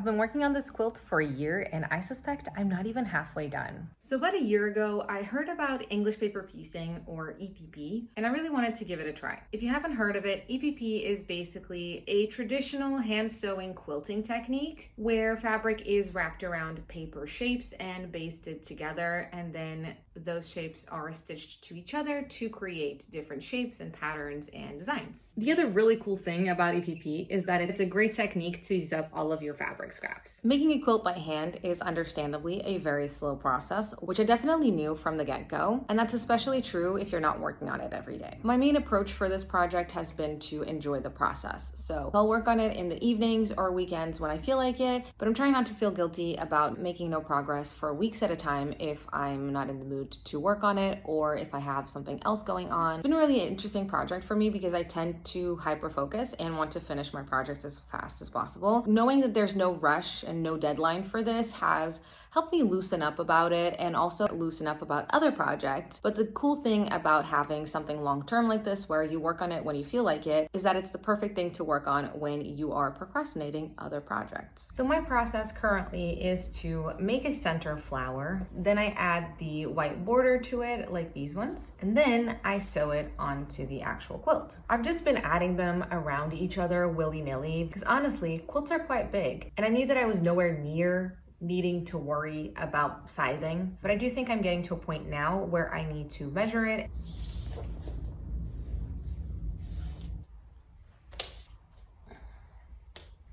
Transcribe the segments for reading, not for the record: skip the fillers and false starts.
I've been working on this quilt for a year and I suspect I'm not even halfway done. So about a year ago, I heard about English paper piecing, or EPP, and I really wanted to give it a try. If you haven't heard of it, EPP is basically a traditional hand sewing quilting technique where fabric is wrapped around paper shapes and basted together, and then those shapes are stitched to each other to create different shapes and patterns and designs. The other really cool thing about EPP is that it's a great technique to use up all of your fabric scraps. Making a quilt by hand is understandably a very slow process, which I definitely knew from the get-go, and that's especially true if you're not working on it every day. My main approach for this project has been to enjoy the process, so I'll work on it in the evenings or weekends when I feel like it, but I'm trying not to feel guilty about making no progress for weeks at a time if I'm not in the mood to work on it or if I have something else going on. It's been a really interesting project for me because I tend to hyper-focus and want to finish my projects as fast as possible. Knowing that there's no rush and no deadline for this has helped me loosen up about it and also loosen up about other projects. But the cool thing about having something long-term like this where you work on it when you feel like it is that it's the perfect thing to work on when you are procrastinating other projects. So my process currently is to make a center flower, then I add the white border to it like these ones, and then I sew it onto the actual quilt. I've just been adding them around each other willy-nilly because honestly, quilts are quite big and I knew that I was nowhere near needing to worry about sizing, but I do think I'm getting to a point now where I need to measure it.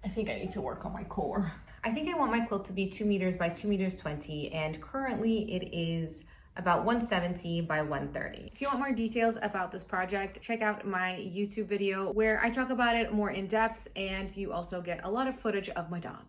I think I need to work on my core. I think I want my quilt to be 2 meters by 2 meters 20, and currently it is about 170 by 130. If you want more details about this project, check out my YouTube video where I talk about it more in depth, and you also get a lot of footage of my dog.